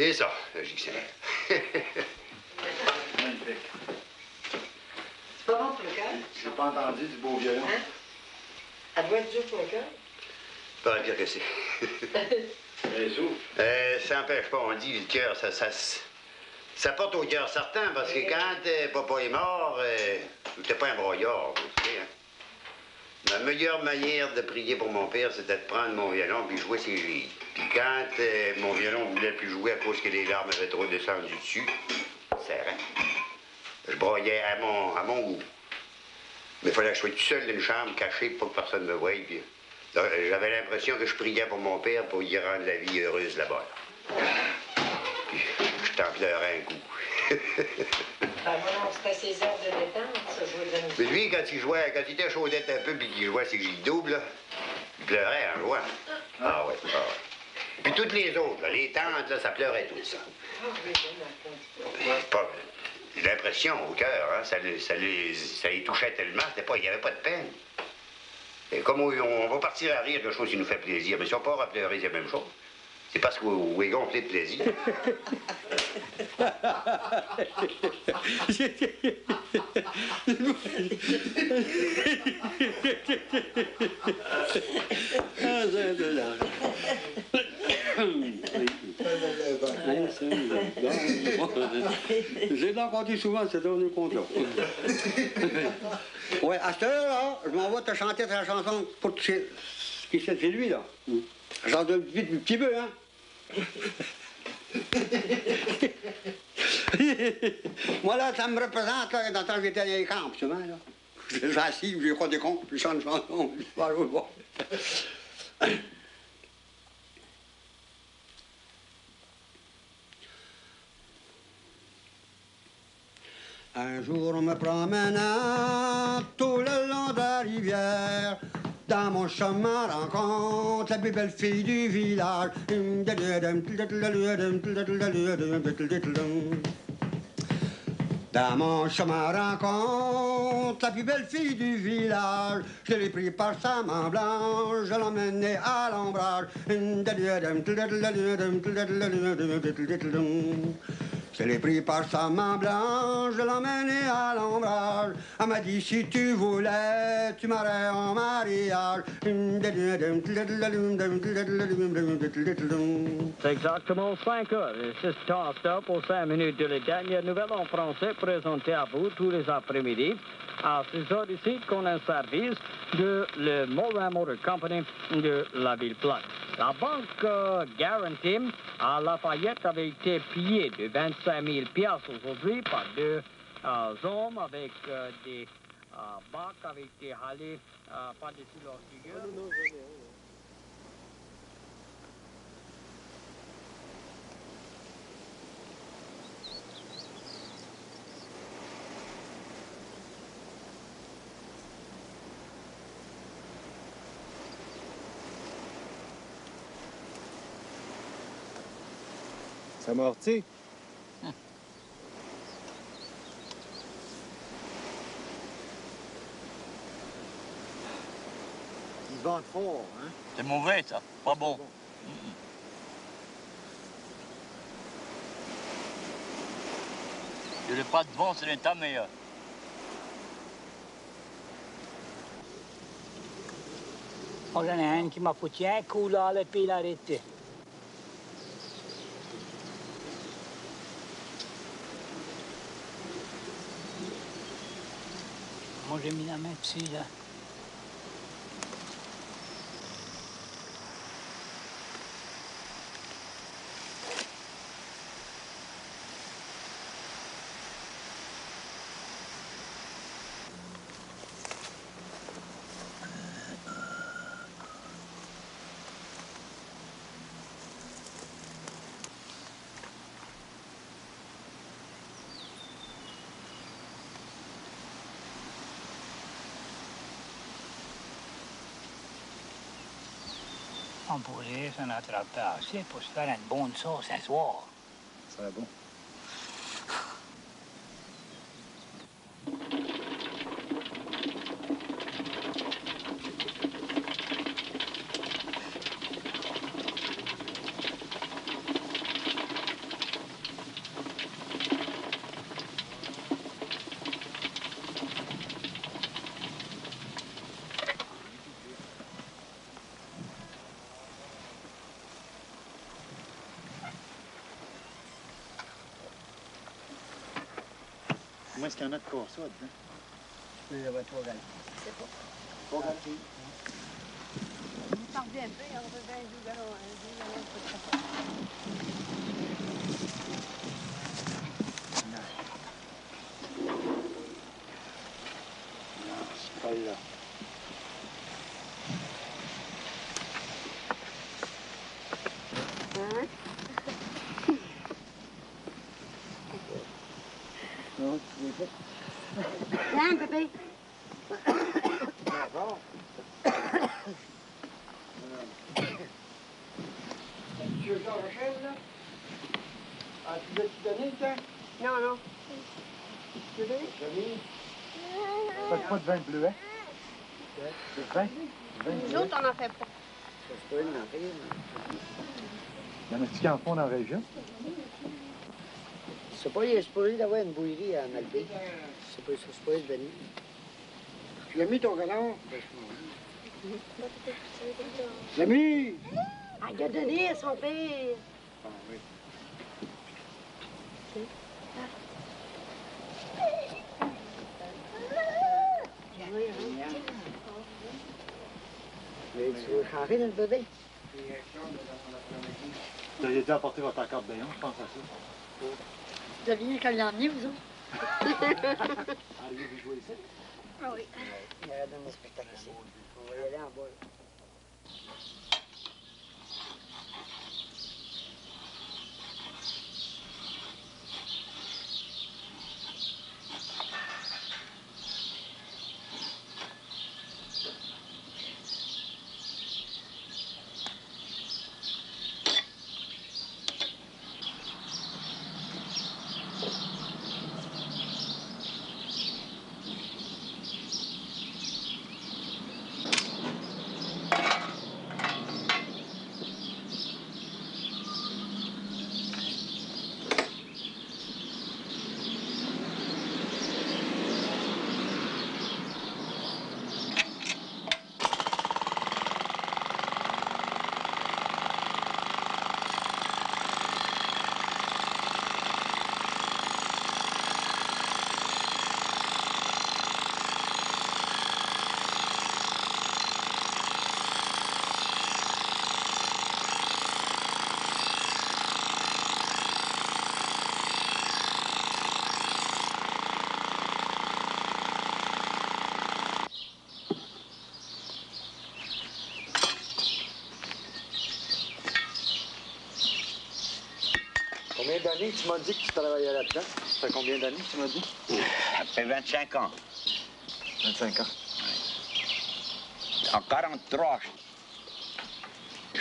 C'est ça, le JC. Magnifique. C'est pas bon pour le cœur? J'ai pas entendu du beau violon. Hein? Elle doit être dure pour le cœur? Pas dire que c'est. Ça n'empêche pas, on dit, le cœur, ça porte au cœur certain, parce que quand papa est mort, t'es pas un broyard, vous savez, hein. La meilleure manière de prier pour mon père, c'était de prendre mon violon puis jouer ses gilles. Puis quand mon violon ne voulait plus jouer à cause que les larmes avaient trop descendu dessus, serrant, je broyais à mon goût. Mais il fallait que je sois tout seul dans une chambre, caché, pour que personne ne me voie. Puis, j'avais l'impression que je priais pour mon père pour y rendre la vie heureuse là-bas. Puis je t'en pleurais un coup. Ben voilà, c'était ses heures de détente, ça jouait de la musique. Mais lui, quand il était chaudette un peu puis qu'il jouait ses gilles doubles, là, il pleurait en jouant. Ah ouais, ah ouais. Puis toutes les autres, là, les tantes, là, ça pleurait tout ça. Ah oui, C'est pas... J'ai l'impression au cœur, hein, ça les touchait tellement, il n'y avait pas de peine. Et comme on va partir à rire de choses qui nous fait plaisir, mais si on part à pleurer, c'est la même chose. C'est parce qu'on est gonflé de plaisir. J'ai entendu souvent ce dernier compte-là. Ouais, à cette heure-là, je m'envoie te chanter ta chanson pour qui c'est lui, là. J'en donne vite un petit peu, hein. Moi, là, ça me représente, là, dans le temps que j'étais dans les camps, souvent, là. J'ai assis, j'ai crois des comptes, puis je chante une chanson, puis je parle au bord. Un jour, on me promenant tout le long de la rivière. Dans mon chemin, rencontre la plus belle fille du village. Dans mon chemin, rencontre la plus belle fille du village. Je l'ai pris par sa main blanche, je l'emmenais à l'ombrage. Je l'ai pris par sa main blanche, je l'emmenais à l'ombrage. Elle m'a dit si tu voulais, tu m'aurais en mariage. C'est exactement 5 heures et c'est ce temps pour 5 minutes de les dernières nouvelles en français présentées à vous tous les après-midi. À 6 heures ici, qu'on a un service de le Morin Motor Company de la ville plate. La banque Guarantee à Lafayette avait été pillée de 25 000 piastres aujourd'hui par deux hommes avec des bacs qui avaient été halés par-dessus leur figure. Ça amortit. Ils vendent fort, hein? C'est mauvais, ça. Pas bon. Je n'ai pas de vent, c'est l'état meilleur. Moi, j'en ai un qui m'a foutu un coup là, et puis il a arrêté. Moi, j'ai mis la main dessus, là. On pourrait s'en attraper assez pour se faire une bonne sauce un soir. Ça va bon. Comment est-ce qu'il y en a de corps ça dedans? Il y avait 3 gallons. C'est pas. 3 gallons. Vous partez un peu, on revient 2 gallons, 2 gallons pour ça. C'est pas là. Hein? Non, tu veux pas? Viens, bébé. D'accord. Tu veux faire la chaise, là? Ah, tu veux te donner, tiens? Non, non. Tu veux? Donner? Faites pas de vin bleu, hein? De vin? Nous autres, on n'en fait pas. Il y en a-tu qui en font dans la région? C'est pas, il est supposé d'avoir une bouillerie à Malbec. C'est supposé de venir. Tu l'as mis ton gallon? L'as mis? Ah, il a donné à son père. Ah oui. Mais tu veux changer notre bébé? Vous auriez dû apporter votre accordéon, je pense à ça. Vous devinez quand il l'a emmené, vous autres? Allez-vous jouer ici? Ah oui. Il y a dans le spectacle ici. On va y aller en bas. Combien d'années tu m'as dit que tu travaillais là-dedans? Ça fait combien d'années tu m'as dit? Ça fait 25 ans. 25 ans. En 43,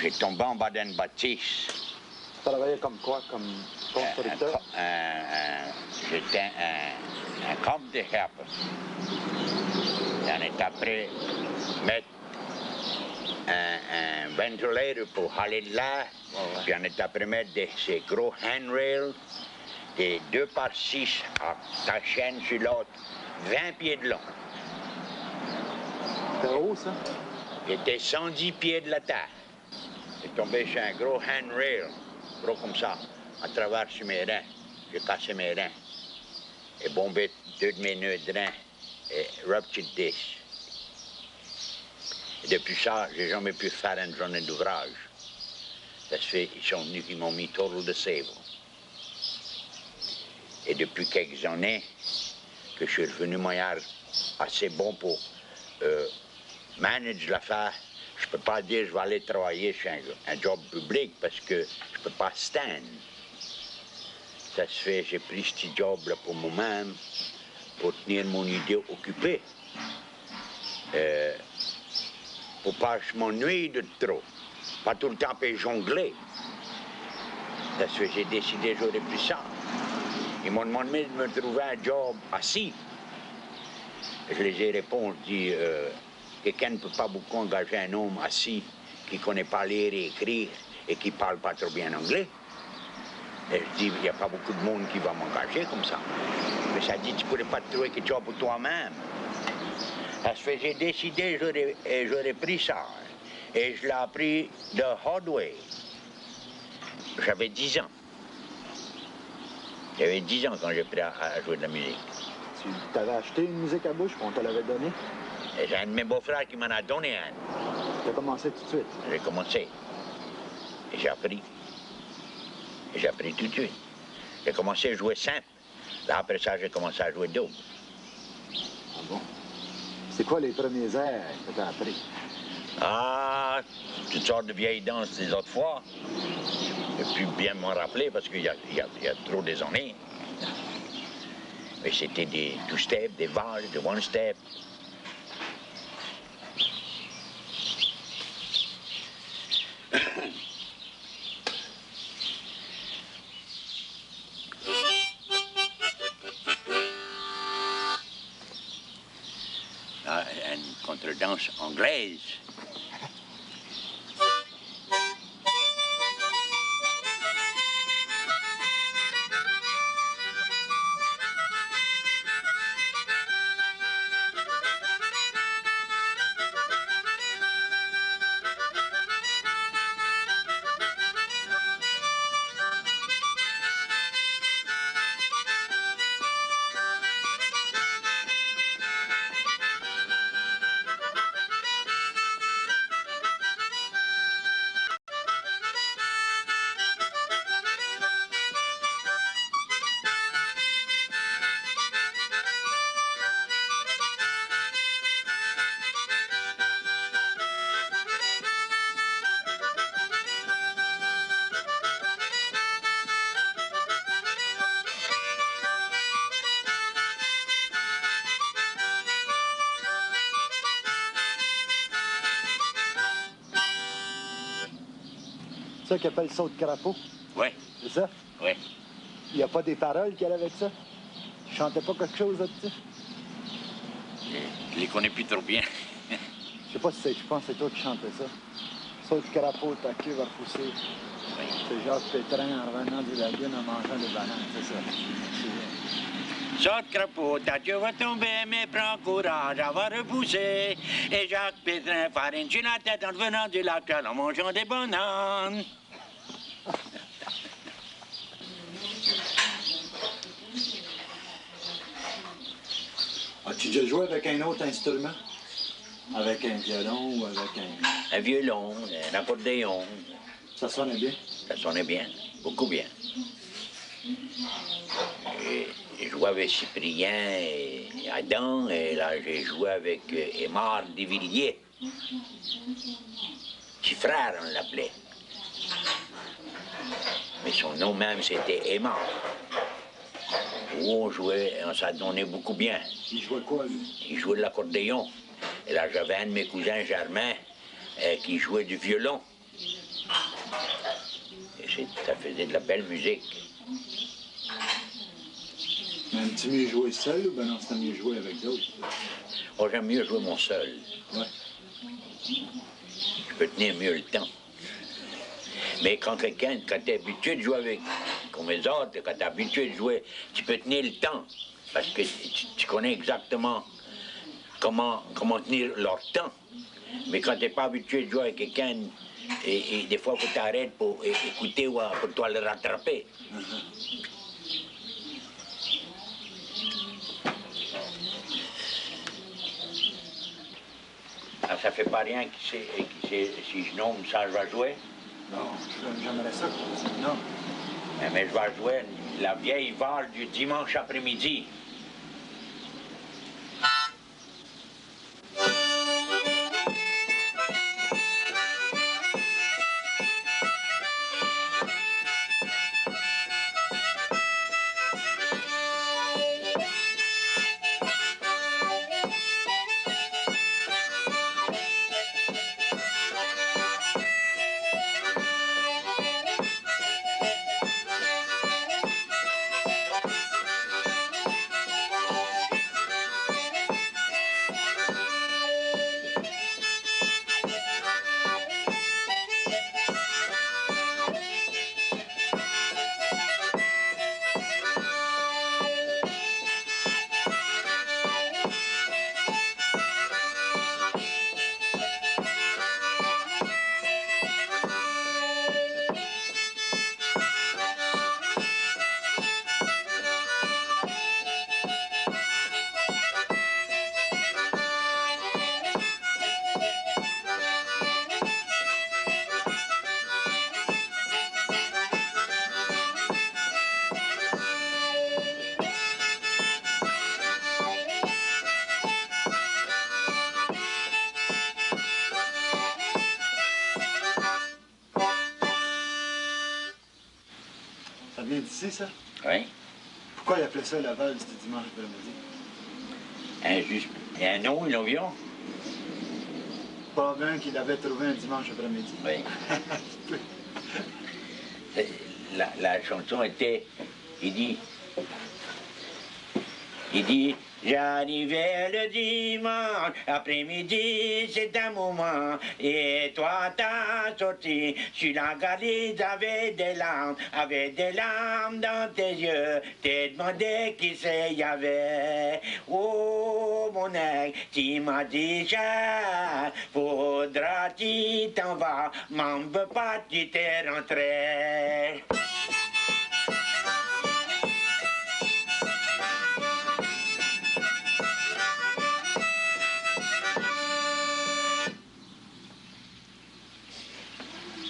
j'ai tombé en Baden-Baptiste. Tu travaillais comme quoi? Comme constructeur? J'étais un camp de helper. On est après mettre un ventilateur pour aller de là. Puis on est après mettre ces gros handrails, des 2 par 6 à ta chaîne sur l'autre, 20 pieds de long. C'était haut, ça? J'étais 110 pieds de la terre. J'ai tombé sur un gros handrail, gros comme ça, à travers sur mes reins. J'ai cassé mes reins. Et bombé 2 de mes nœuds de reins et ruptured disc. Et depuis ça, j'ai jamais pu faire une journée d'ouvrage. Ça se fait, ils sont venus, ils m'ont mis total disable. Et depuis quelques années, que je suis revenu moyen assez bon pour manager l'affaire, je peux pas dire je vais aller travailler chez un job public parce que je peux pas stand. Ça se fait, j'ai pris ce job-là pour moi-même, pour tenir mon idée occupée. Pour pas que je m'ennuie de trop. Pas tout le temps pour jongler. Ça se fait, j'ai décidé, j'aurais pris ça. Ils m'ont demandé de me trouver un job assis. Je les ai répondu, je dis, quelqu'un ne peut pas beaucoup engager un homme assis qui ne connaît pas lire et écrire et qui ne parle pas trop bien anglais. Et je dis, il n'y a pas beaucoup de monde qui va m'engager comme ça. Mais ça dit, tu ne pourrais pas te trouver quelque chose pour toi-même. Ça se fait, j'ai décidé, j'aurais pris ça. Et je l'ai appris de hard way. J'avais 10 ans. J'avais 10 ans quand j'ai appris à jouer de la musique. Tu t'avais acheté une musique à bouche, puis on te l'avait donnée? Et j'ai un de mes beaux-frères qui m'en a donné un. Tu as commencé tout de suite? J'ai commencé. Et j'ai appris. Et j'ai appris tout de suite. J'ai commencé à jouer simple. Là, après ça, j'ai commencé à jouer double. Ah bon? C'est quoi les premiers airs que tu as appris? Ah, toutes sortes de vieilles danses des autres fois. Je ne peux plus bien m'en rappeler parce qu'il y a trop des années. Mais c'était des two-step, des valses, des one-step. Ah, une contredanse anglaise. C'est ça qu'ils appellent saut de crapaud? Oui. C'est ça? Oui. Il n'y a pas des paroles qu'il y a avec ça? Tu chantais pas quelque chose là-dessus? Je les connais plus trop bien. Je sais pas si c'est, je pense que c'est toi qui chantais ça. Saut de crapaud, ta queue va pousser. Oui. C'est Jacques Pétrin en revenant du lagune en mangeant des bananes, c'est ça. Saute crapaud, ta queue va tomber, mais prends courage, elle va repousser. Et Jacques Pétrin farine sur la tête en revenant du lac en mangeant des bananes. As-tu déjà joué avec un autre instrument? Avec un violon ou avec un... Un violon, un accordéon. Ça sonnait bien? Ça sonnait bien, beaucoup bien. J'ai joué avec Cyprien et Adam, et là j'ai joué avec Aimard Desvilliers. Petit frère, on l'appelait. Mais son nom même, c'était Aimard. Où on jouait, on s'en donnait beaucoup bien. Il jouait quoi, lui? Il jouait de l'accordéon. Et là, j'avais un de mes cousins, Germain, qui jouait du violon. Et ça faisait de la belle musique. Mais aimes-tu mieux jouer seul ou ben non, c'est mieux jouer avec d'autres? Oh, j'aime mieux jouer mon seul. Ouais. Je peux tenir mieux le temps. Mais quand quelqu'un, quand tu es habitué de jouer avec, comme les autres, quand tu es habitué de jouer, tu peux tenir le temps. Parce que tu connais exactement comment tenir leur temps. Mais quand tu n'es pas habitué de jouer avec quelqu'un, et des fois, il faut t'arrêter pour écouter ou pour toi le rattraper. Alors, ça fait pas rien si je nomme ça, je vais jouer. Non, j'aimerais ça. Non. Mais je vais jouer la vieille valse du dimanche après-midi. sais ça? Oui. Pourquoi il appelait ça Laval, c'était dimanche après-midi? Il y a un nom, ils l'ont vu? Probablement qu'il avait trouvé un dimanche après-midi. Oui. La chanson était, il dit, j'arrivais le dimanche, après-midi, c'est un moment, et toi t'as sorti, sur la galerie, avec des larmes dans tes yeux, t'es demandé qui c'est y avait. Oh mon aigle, tu m'as dit cher, faudra-tu t'en vas, m'en veux pas, tu t'es rentré.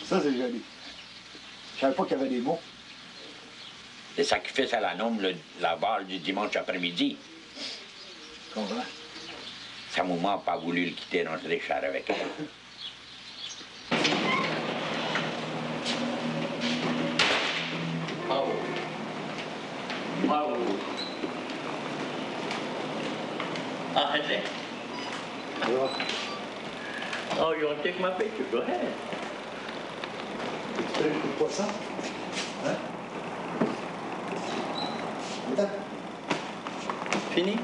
Ça, c'est joli. Je savais pas qu'il y avait des mots. Le sacrifice à la norme, la balle du dimanche après-midi. Tu comprends? Sa maman n'a pas voulu le quitter dans les chars avec elle. Bravo. Bravo. Arrêtez. Oh, you want to take my picture? Go ahead. Tu fais le coup de poisson? Hein? Attends. Fini?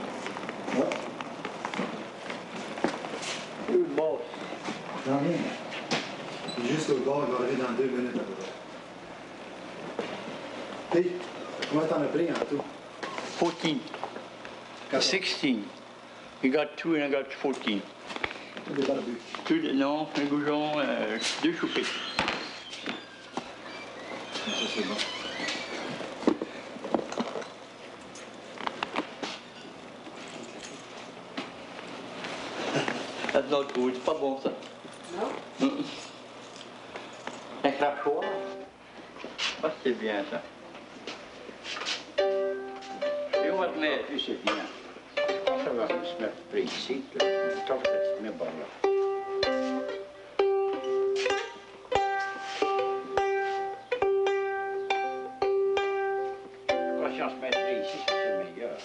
Ouais. Good boss. J'en viens. Juste au bord, il va arriver dans 2 minutes à peu près. Hey, comment t'en as pris en tout? 14. 16. You got 2 and I got 14. Des barbus. Non, un goujon, 2 choupés. Ça, c'est bon. That's not good, c'est pas bon ça. Non? Un crachoir. Ah, c'est bien ça. Et on va te mettre. Plus c'est bien. Ça va se mettre près ici. Tant que ça se met par là. Si on se mettrait ici, ça serait meilleur.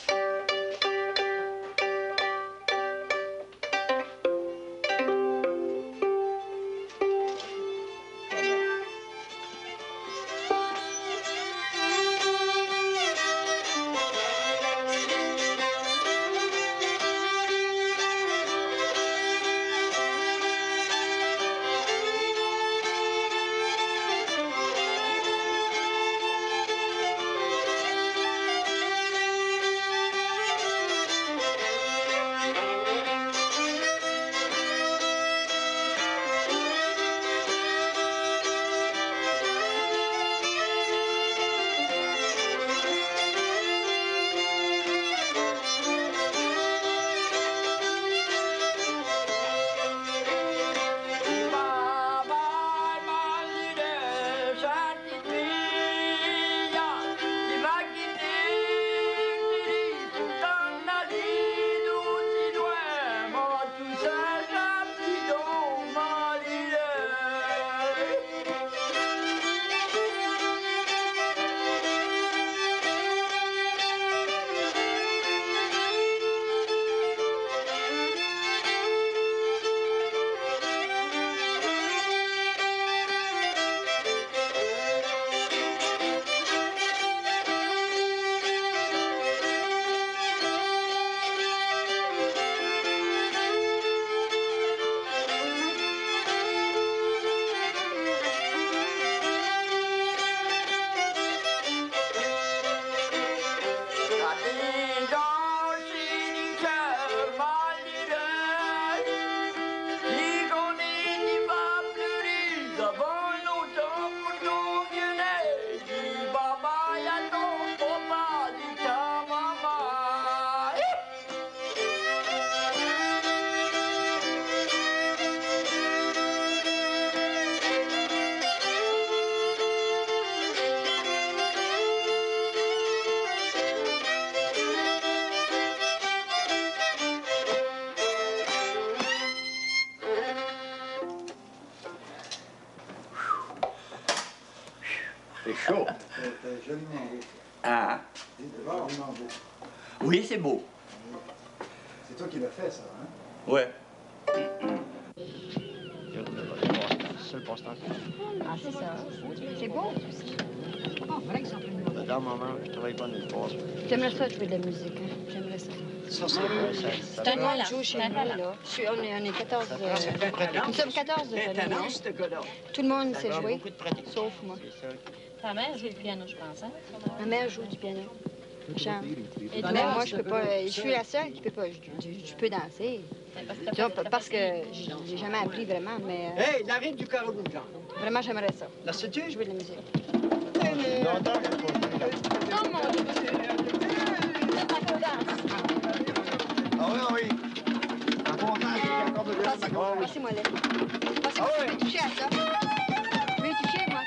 C'est chaud. Joliment beau. Ah. Joliment beau. Oui, c'est beau. C'est toi qui l'as fait, ça, hein? Ouais. Ah, c'est ça. C'est beau. Oh, voilà qu'ils sont pleins de monde. Dans le moment, je travaille pas nulle part. J'aimerais ça jouer de la musique. Hein? J'aimerais ça. Ça, c'est vrai. C'est un talent. Joue chez nous, là. On est 14. Nous sommes 14 de jeunes. Tout le monde sait jouer, sauf moi. Ta mère joue du piano, je pense, hein? Ma mère joue du piano. Chante. Mais moi, je peux pas. Je suis la seule qui peut pas. Je peux danser. Parce que j'ai jamais appris vraiment, mais. Hey, la rime du caribou, Jean. Vraiment, j'aimerais ça. La sais-tu? Jouer de la musique. Non, mon Dieu! Ah oui, oui. Passez-moi là. Passez-moi, je vais toucher à ça. Je vais y toucher, moi.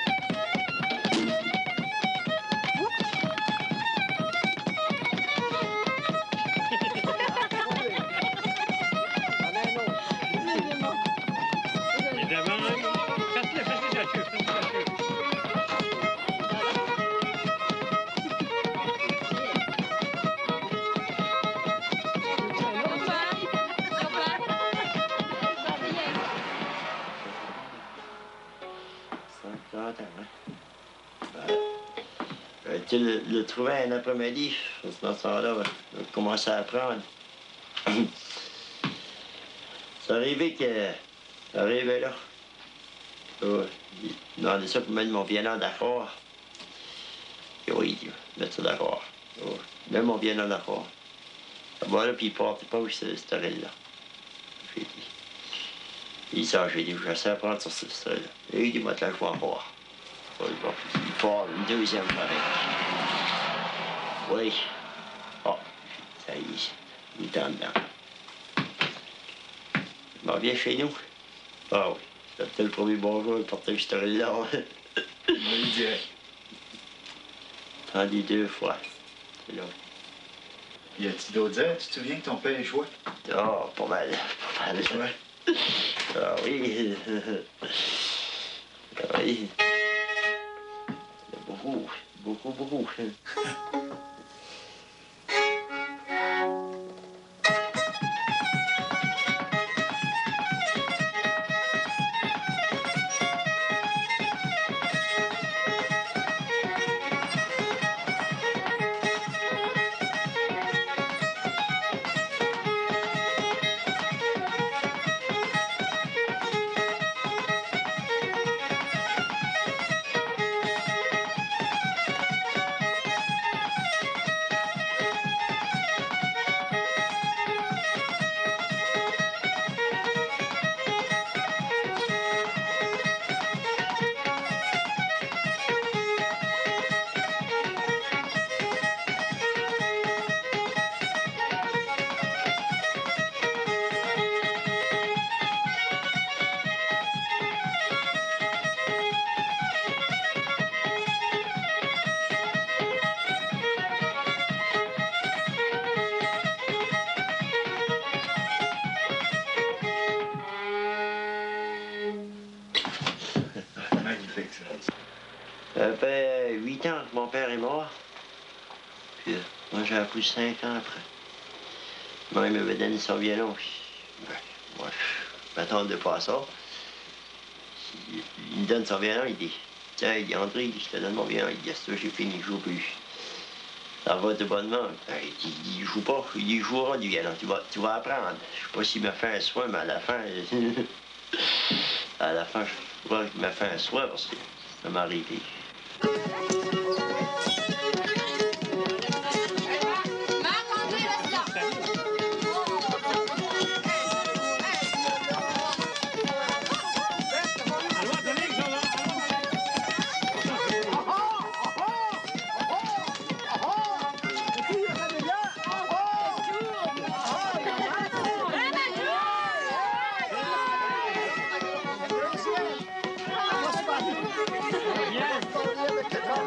Tu le trouvais un après-midi, dans ce temps-là, je commençais à apprendre. C'est arrivé que... Arrivé là. Il demandait ça pour mettre mon violon d'accord. Et oui, mettre ça d'accord. Même mon violon d'accord. Voilà, puis il partait pas où cette oreille-là. Il dit ça, j'ai dit, je sais apprendre sur cette oreille-là. Et il dit, moi, là, je vais en voir. Il part une deuxième pareil. Oui. Oh, ça y est, il est en dedans. Il m'en vient chez nous. Ah oui, c'était le premier bonjour, il portait cette oreille-là. Il dirait. Entendu 2 fois. C'est là. Y a-t-il d'autres airs? Tu te souviens que ton père jouait? Ah, pas mal. Pas mal. Ouais. Ah oui. Ah oui. Beaucoup, beaucoup, beaucoup. Magnifique, ça. Ça fait 8 ans que mon père est mort. Puis moi, j'ai appris 5 ans après. Moi, il m'avait donné son violon. Moi, je m'attends de pas à ça. Il me donne son violon, il dit, tiens, il dit, André, je te donne mon violon. Il dit, ça, j'ai fini, je joue plus. Ça va de bonnement. Il dit, il joue pas. Il dit, il jouera du violon. Tu vas apprendre. Je sais pas s'il m'a fait un soin, mais à la fin, je crois qu'il m'a fait un soin parce que ça m'est arrivé. Yes.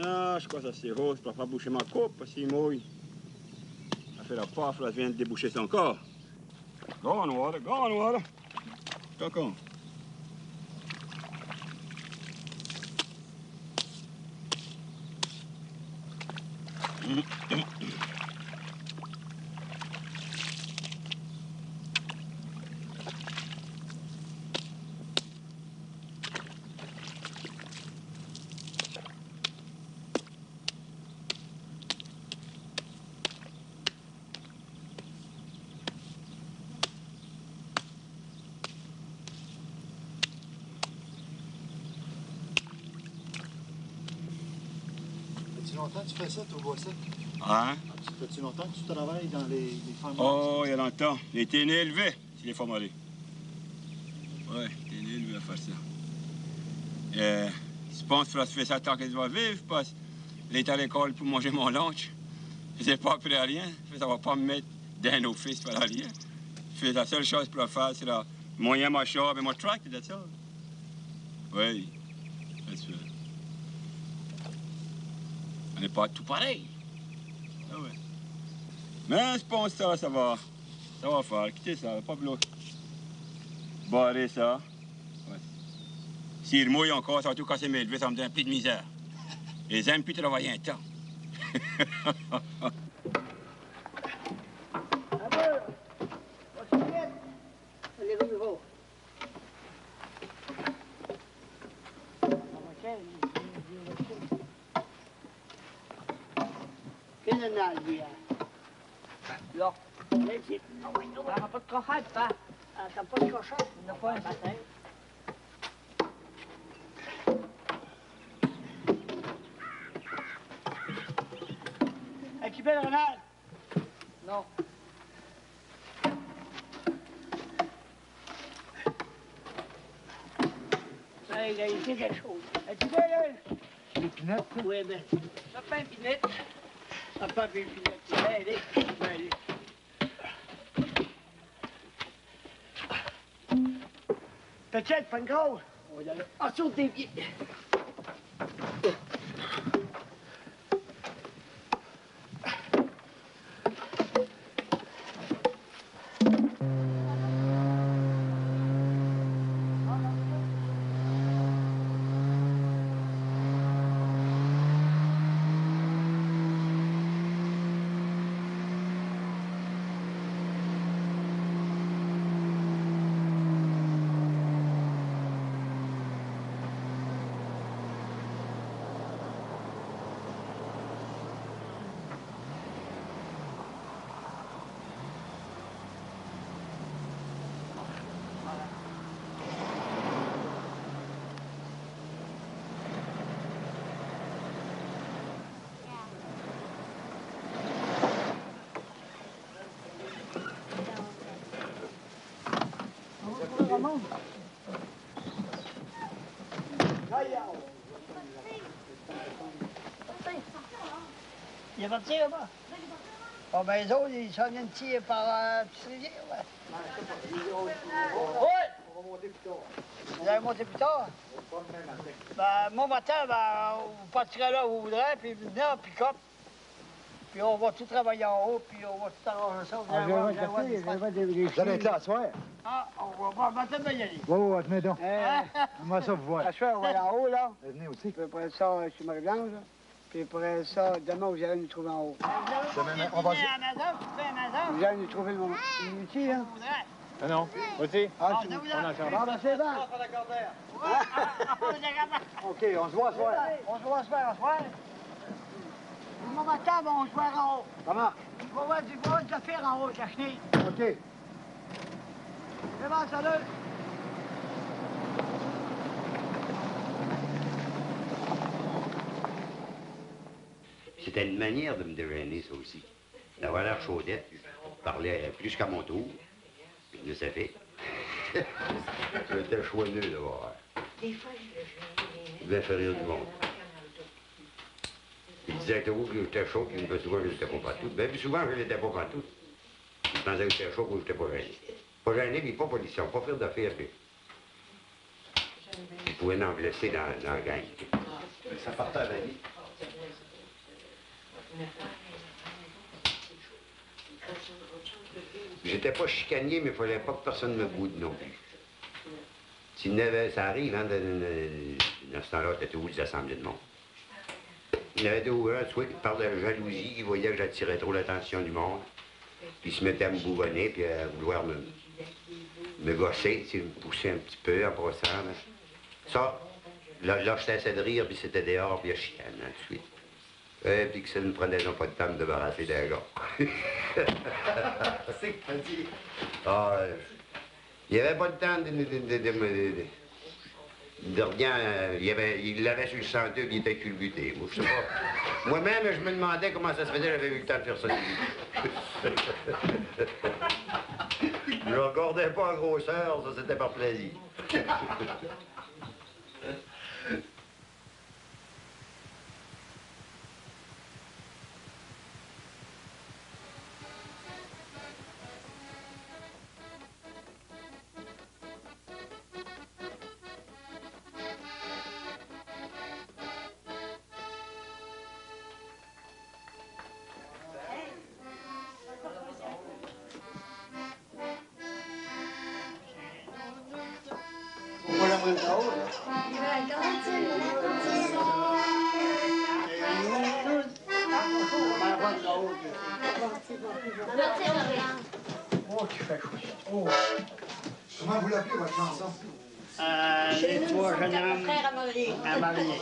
Ah, je crois que ça c'est rose pour pas boucher ma coupe parce qu'il mouille. Ça fait la paf, là, je viens de déboucher son corps. Go on water, go on water. Coco. Ça fait longtemps que tu fais ça, tu vois ça? Hein? Ça fait longtemps que tu travailles dans les fermes? Oh, il y a longtemps. Il était né élevé, c'est les femmes allées. Ouais, il est né élevé à faire ça. Je pense que je fais ça tant qu'il doit vivre, parce qu'il est à l'école pour manger mon lunch. Je n'ai pas appris à rien. Ça ne va pas me mettre dans nos fils pour rien. Je fais la seule chose pour le faire, c'est la moyen ma char et mon tracteur, c'est ça. Oui, c'est sûr. On n'est pas tout pareil. Ah ouais. Mais je pense que ça va faire. Quittez ça, pas bloquer. Barrer ça. Ouais. S'il mouille encore, ça va tout casser mes levées, ça va me donner un peu de misère. Les aiment plus travailler un temps. Là, ici. Ça n'a pas de cochette, ça. T'as pas de cochette, tu n'as pas un baptême. Équipé le renard? Non. Il y a ici quelque chose. Équipé le... Des pinettes? Oui, bien. Ça fait un pinette. Ça fait un pinette. Allez, allez. Peut-être, pas une grosse. On va y aller. En dessous des pieds. Il est parti là-bas? Bon, ben, les autres, ils s'en viennent tirer par Petite Rivière, ouais. Oui! On va monter plus tard. Vous allez monter plus tard? Ben, mon matin, ben, vous partirez là où vous voudrez, puis vous venez en pick-up. Puis on va tout travailler en haut, puis on va tout arranger ça. Vous allez être là à soir? Ah, on va peut-être y aller. Oui, tenez donc. Comment ça, vous voir? À soir, on va aller en haut, là. Venez aussi. Puis après ça, chez Marie-Blanche, là. Puis après ça, demain, vous allez nous trouver en haut. Demain, on va... Vous allez nous trouver ici, hein? Ah non, aussi? Ah, on a c'est bon. OK, on se voit ce soir. On se voit ce soir. Le moment table, on se voit en haut. Ça marche. On va voir du faire en haut, caché. OK. C'est bon, salut. C'était une manière de me déjeuner, ça aussi. D'avoir l'air chaudette, puis je parlais plus qu'à mon tour. Puis de ça fait. J'étais choyeux de voir. Il devait faire rire du monde. Il disait toujours que j'étais chaud, puis une souvent, je n'étais pas partout. Bien plus souvent, je n'étais pas partout. Je pensais que j'étais chaud, que j'étais pas gêné. Pas gêné, puis pas pollution, pas faire d'affaires, puis... Il pouvait en blesser dans la gang. Ça partait à la vie. J'étais pas chicanier, mais il fallait pas que personne me boude non plus. Ça arrive, hein, dans ce temps-là, c'était toujours des assemblées de monde. Il y avait toujours un, soit qui parlait de jalousie, qui voyait que j'attirais trop l'attention du monde, puis il se mettait à me bourronner, puis à vouloir me gosser, me pousser un petit peu en passant. Là. Ça, là j'étais assez de rire, puis c'était dehors, puis il y a chicane, hein, tout de suite. Et puis que ça ne prenait non pas de temps de me débarrasser d'un gars. C'est que t'as dit. Ah, il n'y avait pas de temps de rien. Il l'avait sur le senteux, puis il était culbuté. Moi, je sais pas. Moi-même, je me demandais comment ça se faisait, j'avais eu le temps de faire ça. Je ne regardais pas en grosseur, ça c'était par plaisir. Oh, tu fais chouette. Oh. Comment vous l'appelez, votre chanson? Les trois jeunes hommes à marier.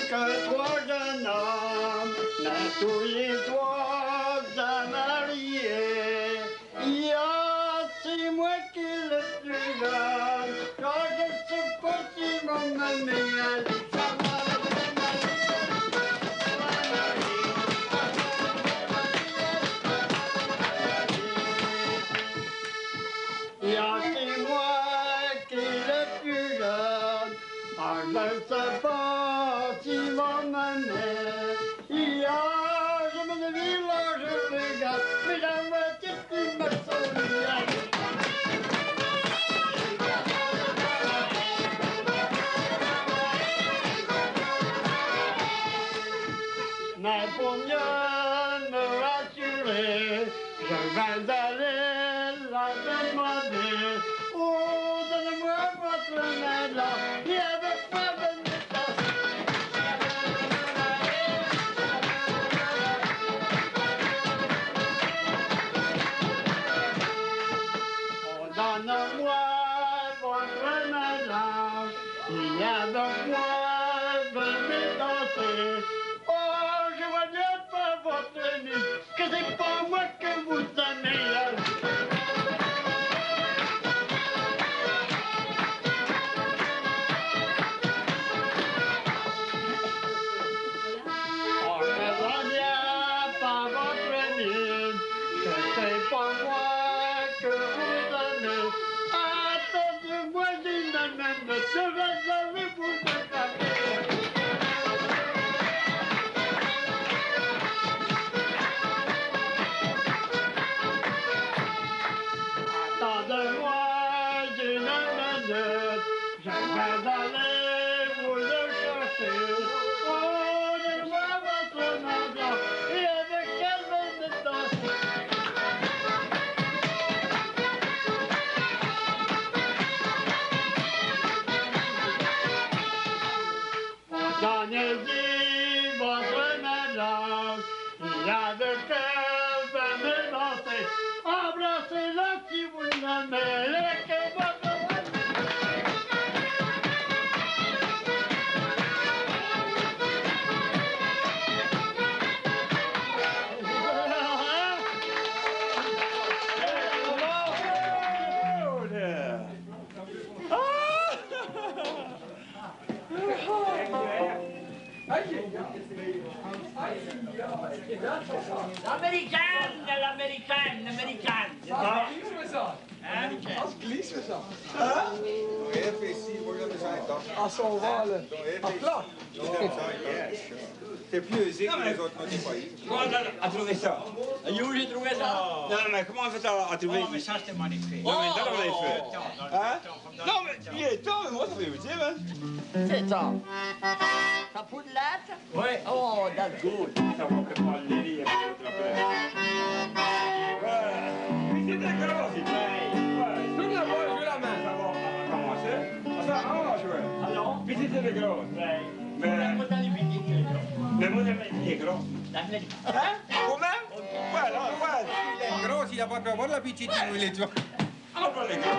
Que trois jeunes hommes, mais tous les trois à marier. Il y a, c'est moi qui est le plus jeune, quand je ne sais pas si mon mamie je sais pas si mon mamie, il y a, je me village, je regarde, mais la moitié qui me souvient. Mais pour mieux me rassurer, je vais aller la demander. Oh, donnez-moi votre main là, il y avait pas de donne-moi votre mélange, il y a de moi, venez danser. Oh, je vois bien pas votre nez, que c'est pas moi que vous aimez là. Oh, je vois bien pas votre nez, que c'est pas moi que vous aimez. Attendez-moi, j'ai une amène, je vais aller vous attraper. Attendez-moi, j'ai une amène, je vais aller vous le chercher. Oh, donnez-moi votre J'en ai dit votre mélange, il y a de cœur de me danser, embrassez-la si vous l'aimez, que votre... Alsjeblieft, zo. Even ici, word je zijn als zo wallen. Applaus. C'est plus usé que les autres motifs. Comment t'as trouvé ça? Où j'ai trouvé ça? Non, mais comment t'as trouvé? Oh, mais ça, c'était magnifique. Non, mais t'as l'avais fait. Hein? Non, mais il est temps, mais moi, ça fait utile, hein? C'est ça. Ça fout de latte? Oui. Oh, that's good. Ça va préparer le lit avec l'autre après. Voilà. Mais c'était gros, c'est pareil. Tout le monde joue la main. Ça va commencer. Ça va jouer. Alors? Puis c'était le gros. Mais moi, j'aime les gros. Hein? Comment? Voilà, voilà. Les gros, il n'a pas pu avoir la petite il est toi. On va les gros.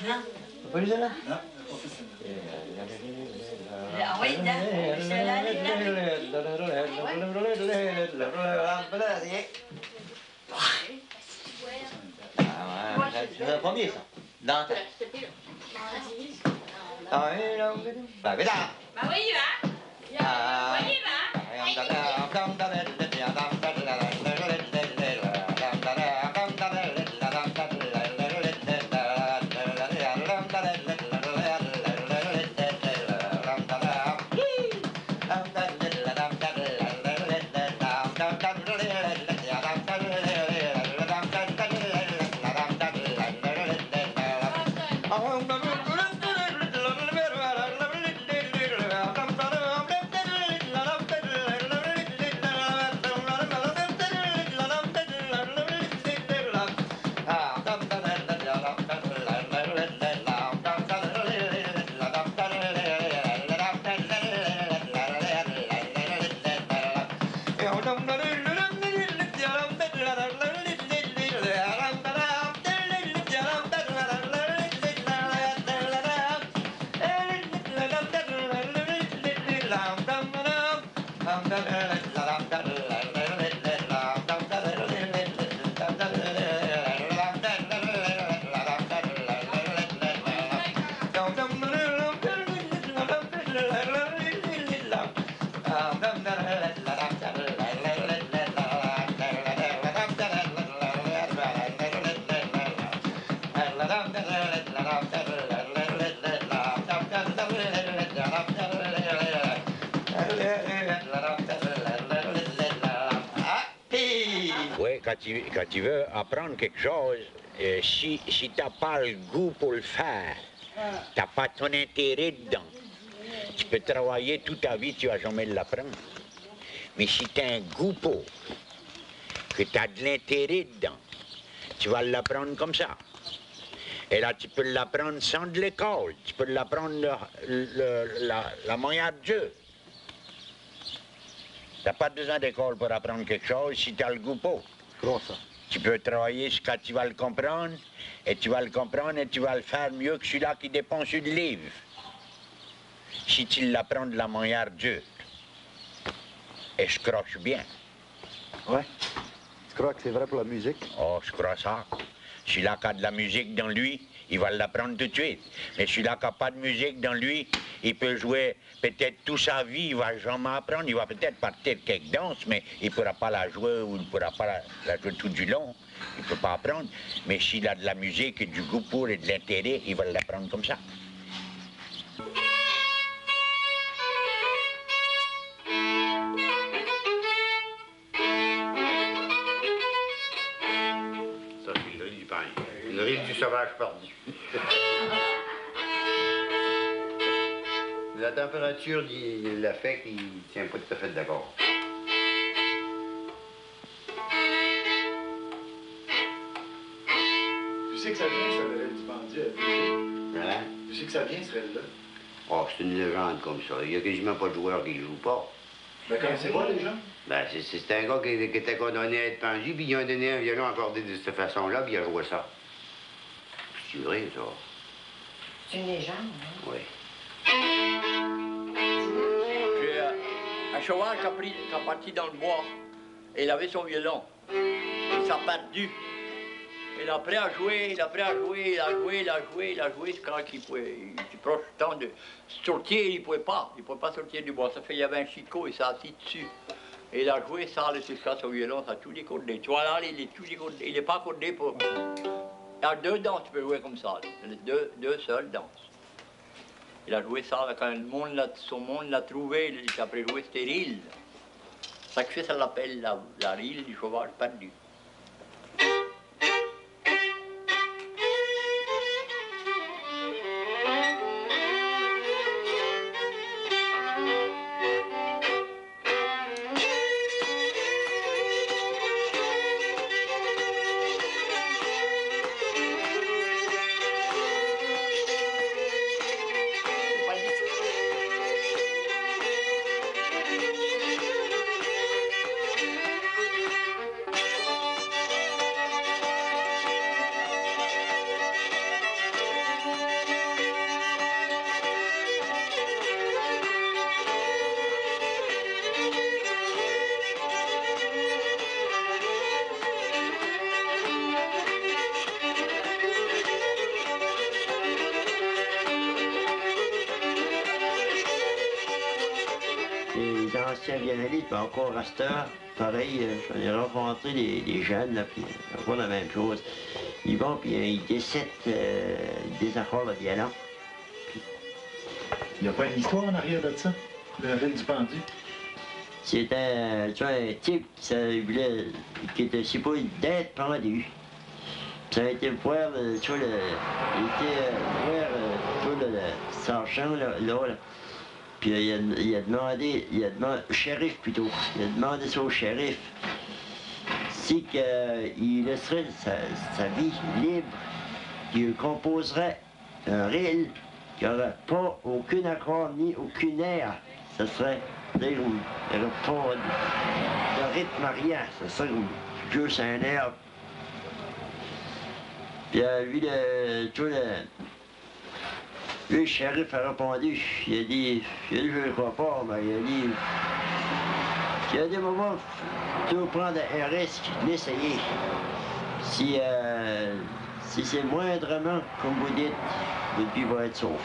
Non. Pas lu celle-là? Non. Ah oui, celle-là, c'est le premier, ça. Dans ta... Ben, mais là! Ben oui, il va. Oui, il va. Oui, quand tu veux apprendre quelque chose, si tu n'as pas le goût pour le faire, tu n'as pas ton intérêt dedans, tu peux travailler toute ta vie, tu ne vas jamais l'apprendre. Mais si tu as un goût pour, que tu as de l'intérêt dedans, tu vas l'apprendre comme ça. Et là, tu peux l'apprendre sans de l'école, tu peux l'apprendre la manière de jeu. Tu n'as pas besoin d'école pour apprendre quelque chose si tu as le goût pour. Comment ça? Tu peux travailler jusqu'à tu vas le comprendre, et tu vas le comprendre et tu vas le faire mieux que celui-là qui dépense une livre. Si tu l'apprends de la manière de Dieu. Et je croche bien. Ouais. Tu crois que c'est vrai pour la musique? Oh, je crois ça. Celui-là qui a de la musique dans lui, il va l'apprendre tout de suite. Mais celui-là qui n'a pas de musique dans lui, il peut jouer peut-être toute sa vie, il va jamais apprendre. Il va peut-être partir quelques danses, mais il ne pourra pas la jouer ou il ne pourra pas la jouer tout du long. Il ne peut pas apprendre. Mais s'il a de la musique et du goût pour et de l'intérêt, il va l'apprendre comme ça. Ça, c'est une rille du pain. Une rille du sauvage perdu. La température de la fait qu'il ne tient pas tout à fait d'accord. Tu sais que ça vient, ça, le dispendieux. Hein? Tu sais que ça vient, celle-là. Oh, c'est une légende comme ça. Il n'y a quasiment pas de joueurs qui ne jouent pas. Ben, c'est quoi, les gens? Ben, c'est un gars qui était condamné à être pendu, puis ils ont donné un violon accordé de cette façon-là, puis il a joué ça. C'est vrai, ça. C'est une légende, hein? Oui. J'ai un cheval qui a parti dans le bois. Et il avait son violon. Il s'est perdu. Il a appris à jouer, il a joué, c'est quand il était proche du temps de sortir, il ne pouvait pas sortir du bois. Ça fait, il y avait un chicot, il s'est assis dessus. Et il a joué ça, jusqu'à son violon, ça a tout décordé. Tu vois là, il est tout décordé, il n'est pas accordé pour... Il y a deux danses, tu peux jouer comme ça, deux seules danses. Il a joué ça, quand son monde l'a trouvé, il a après joué stérile. Ça fait, ça l'appelle la rille du cheval perdu. anciens violonistes, mais encore à cette heure, pareil, j'en ai rencontré des jeunes, là, puis ils font la même chose. Ils vont, puis ils décèdent des accords de violon. Il n'y a pas une histoire en arrière de ça? Le règne du pendu? C'était un type qui était supposé d'être pendu. Ça a été voir, le sergent, là. Puis il a demandé, shérif plutôt, il a demandé ça au shérif, si qu'il laisserait sa vie libre, qu'il composerait un reel qui n'aurait pas aucun accord ni aucun air. Ça serait, il n'y aurait pas de rythme, rien. Ça serait juste un air. Puis lui, le shérif a répondu, il a dit, je ne crois pas, mais il a dit, maman, tu veux prendre un risque, l'essayer. Si c'est moindrement, comme vous dites, votre vie va être sauf.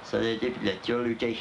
Ça a été, puis la tire lutté.